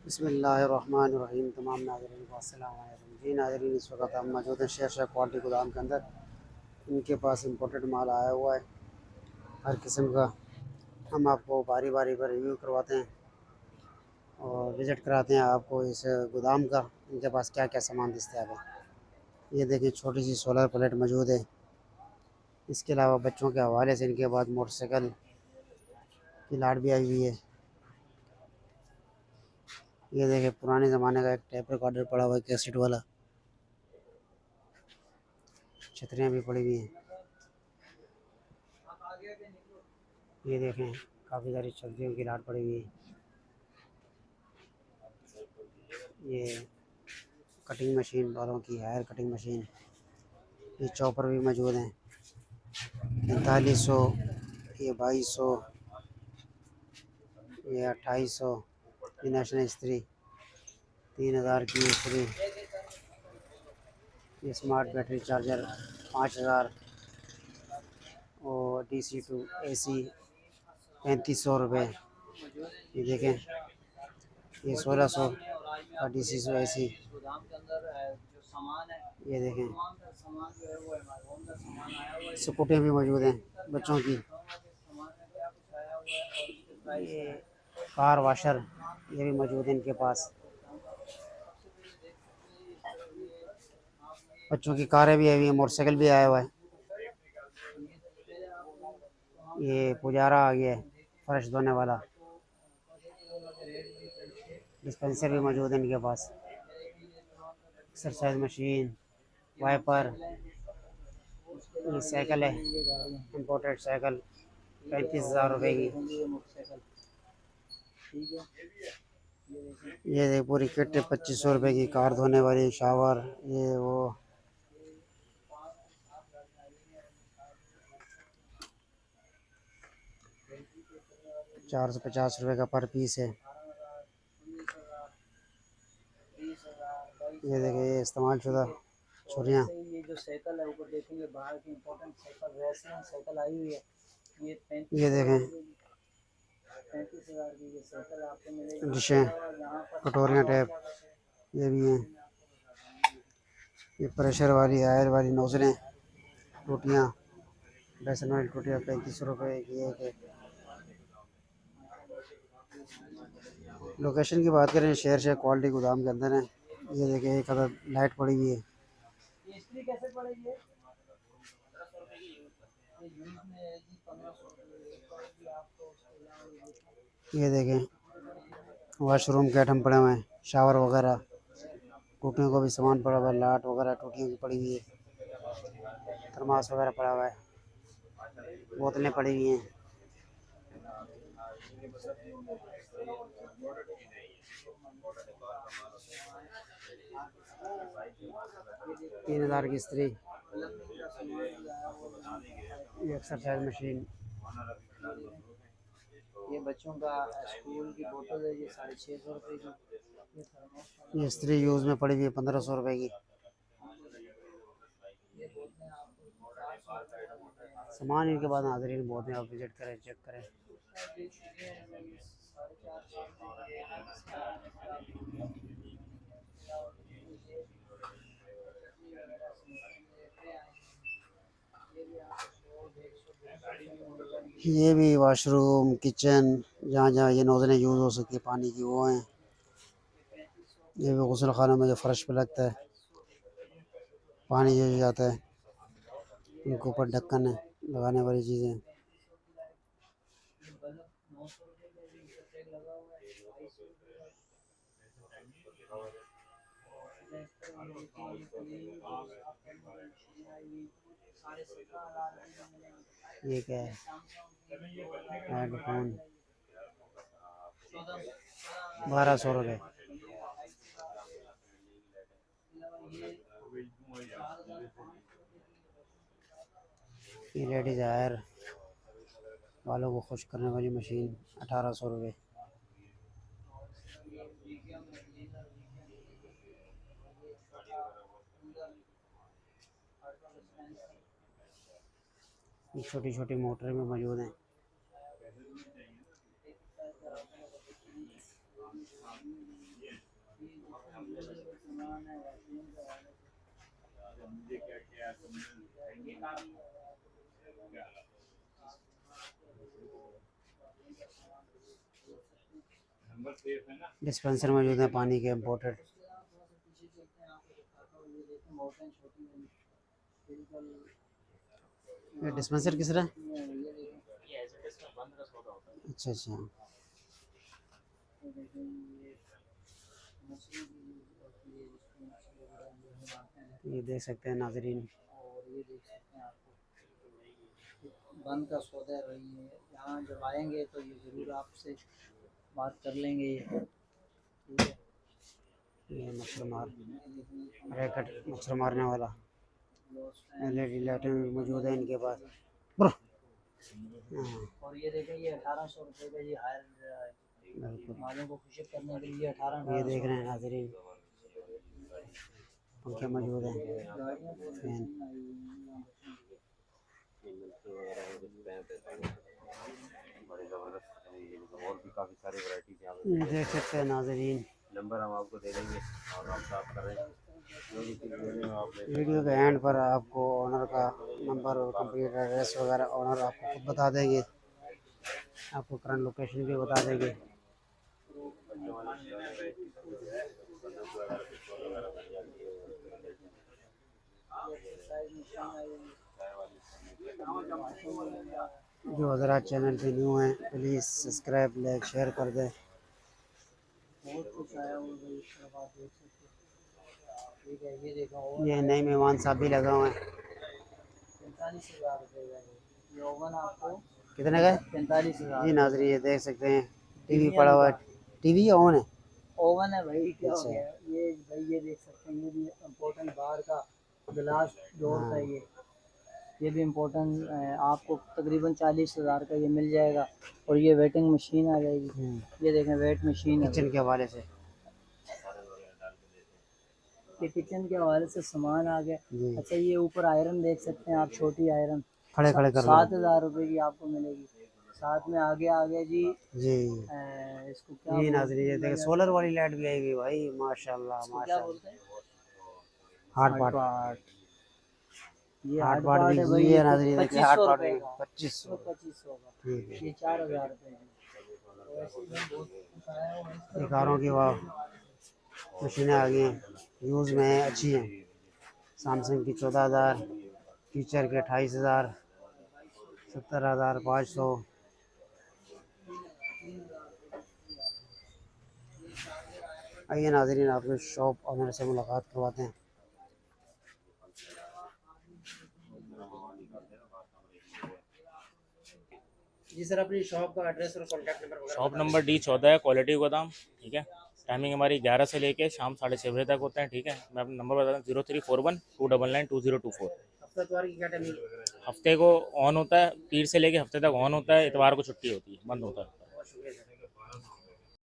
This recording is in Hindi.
बिस्मिल्लाहिर्रहमानिर्रहीम। तमाम नाज़रीन को अस्सलाम वालेकुम। जी नाज़रीन, इस वक्त हम मौजूद हैं शेर शाह क्वालिटी गोदाम के अंदर। इनके पास इम्पोर्टेड माल आया हुआ है हर किस्म का। हम आपको बारी बारी पर रिव्यू करवाते हैं और विज़िट कराते हैं आपको इस गोदाम का, इनके पास क्या क्या सामान दस्तियाब है। ये देखिए, छोटी सी सोलर प्लेट मौजूद है। इसके अलावा बच्चों के हवाले से इनके पास मोटरसाइकिल की लाट भी आई हुई है। ये देखिए, पुराने ज़माने का एक टेप रिकॉर्डर पड़ा हुआ है, कैसेट वाला। छतरियाँ भी पड़ी हुई हैं। ये देखें, काफ़ी सारी सब्जियों की लाट पड़ी हुई है। ये कटिंग मशीन, बालों की हेयर कटिंग मशीन। ये चॉपर भी मौजूद हैं। 4500, ये 2200, ये 2800। ये नेशनल इस्त्री 3000 की इस्त्री। ये स्मार्ट बैटरी चार्जर 5000 और DC to AC 3500 रुपये। ये देखें, ये 1600 का DC to AC। ये देखें, स्कूटियाँ भी मौजूद हैं बच्चों की। ये कार वाशर, ये भी मौजूद है इनके पास। बच्चों की कारें भी आई हुई है, मोटरसाइकिल भी आया हुआ है। ये पुजारा आ गया है, फर्श धोने वाला। डिस्पेंसर भी मौजूद है इनके पास। Exercise machine, wiper. ये साइकिल है, इम्पोर्टेड साइकिल 35,000 रुपये की। ये देख, पूरी किट 2500 रुपये की। कार धोने वाली, शावर, ये वो। 450 रुपये का पर पीस है। ये देखिए, ये इस्तेमाल शुदा छुरियाँ। ये जो साइकिल है ऊपर देखेंगे, बाहर की इम्पोर्टेंट साइकिल, रेसलिंग साइकिल आई हुई है। ये देखें, 35,000 की ये साइकिल आपको मिलेगी। डिशें, कटोरियाँ, टैप, ये भी हैं। ये प्रेशर वाली, आयर वाली नोजलें, टूटियाँ, बेसन वाली टूटियाँ 3500 रुपये की एक है। लोकेशन की बात करें, शेर शाह क्वालिटी गोदाम के अंदर है। ये देखिए, एक अदर लाइट पड़ी हुई है। ये देखें, वाशरूम के आइटम पड़े हुए हैं, शावर वगैरह। टूटियों का भी सामान पड़ा हुआ है, लाट वगैरह टूटियों की पड़ी हुई है। थर्मास वगैरह पड़ा हुआ है, बोतलें पड़ी हुई हैं। 3000 की इस्त्री। ये एक्सरसाइज मशीन। ये बच्चों का स्कूल की बोतल है, ये 650 रुपये की। ये इस्त्री यूज़ में पड़ी हुई है 1500 रुपये की। सामान इनके बाद नाज़रीन बहुत हैं, आप विज़िट करें, चेक करें। ये भी वाशरूम, किचन, जहाँ जहाँ ये नोज़लें यूज़ हो सकती है पानी की, वो हैं। ये भी गुस्ल खाना में जो फ़र्श पे लगता है, पानी जो जाता है, इनके ऊपर ढक्कन है, लगाने वाली चीज़ें। ये क्या है? हेडफोन 1200 रुपये। ये लेडीज हेयर, बालों को खुश करने वाली मशीन 1800 रुपये। छोटी छोटी मोटर में मौजूद हैं। डिस्पेंसर मौजूद है पानी के इम्पोर्टेड। ये डिस्पेंसर किस तरह? अच्छा अच्छा। ये देख सकते हैं नाजरीन, और ये देख सकते हैं आपको बंद का सौदा रही है। यहाँ जब आएंगे तो ये ज़रूर आपसे बात कर लेंगे। ठीक है, ये मच्छर मार रैकेट, मच्छर मारने वाला LED लाइटें भी मौजूद है इनके पास। हाँ, और ये देखें ये 1800 रुपये का ये हायर बिल्कुल। मालों को खुशक करने के लिए 18 ये देख रहे हैं नाजरीन, पंखे मौजूद हैं, फैन। और भी काफ़ी सारी वैरायटीज यहाँ पे ये देख सकते हैं नाजरीन, नंबर हम आपको दे देंगे और आप साफ कर रहे हैं। वीडियो के एंड पर आपको ओनर का नंबर और कंप्लीट एड्रेस वगैरह ओनर आपको खुद बता देंगे, आपको करंट लोकेशन भी बता देंगे। जो हज़रात चैनल पे न्यू हैं प्लीज़ सब्सक्राइब, लाइक, शेयर कर दें। बहुत कुछ आया हुआ है इस तरफ आप देख सकते हैं। ठीक है, ये देखो ओवन ये नए मेहमान साहब भी लगा हुए हैं। 45,000 रुपये का ये ओवन आपको कितने का है? 45,000। जी नाजरीन, ये देख सकते हैं टीवी पड़ा हुआ है। टीवी ऑन है? ओवन है भाई, क्या हो अच्छा। गया ये भाई, ये देख सकते हैं ये भी इम्पोर्टेंट बाहर का ग्लास डोर का ये भी इम्पोर्टेंट आपको तकरीबन 40,000 का ये मिल जाएगा। और ये वेटिंग मशीन आ जाएगी। ये देखें वेट मशीन है किचन के हवाले से। ये किचन के हवाले से सामान आ गया। जी, अच्छा, ये ऊपर आयरन देख सकते हैं आप, छोटी आयरन खड़े खड़े कर लो। 7,000 रुपये की आपको मिलेगी। साथ में आगे आ गया जी जी। इसको क्या ये नाजरीन, ये देखें सोलर वाली लाइट भी आई हुई भाई, माशाल्लाह क्या माशाल्लाह। बोलते हैं? हार्ट पार्ट, ये हार्ट हार्ड पार्ट पार्ट भी है भाई, जी है नाजरीन, देखिए हार्ट 2500 पार्ट रुपये भी का। 2500। 2500 का ठीक है। ये 4,000 रुपये है। तो ऐसे ही बहुत कुछ आया हुआ है इस तरफ। ये कारों की वाह मशीनें आ गई हैं, यूज़ में है, अच्छी हैं। सैमसंग की 14,000, टीचर के 28,000, 17,500। आइए नाजरीन, आपके शॉप ऑनर से मुलाकात करवाते हैं। जी सर, अपनी शॉप का एड्रेस और contact number. Shop number D14 है, क्वालिटी गोदाम। ठीक है, टाइमिंग हमारी 11 से लेके शाम 6:30 बजे तक होता है। ठीक है, मैं अपना नंबर बता दूँ 0341 299 2024। हफ्ता इतवार की क्या टाइमिंग? हफ्ते को ऑन होता है, पीर से लेके हफ्ते तक ऑन होता है, इतवार को छुट्टी होती है, बंद होता है।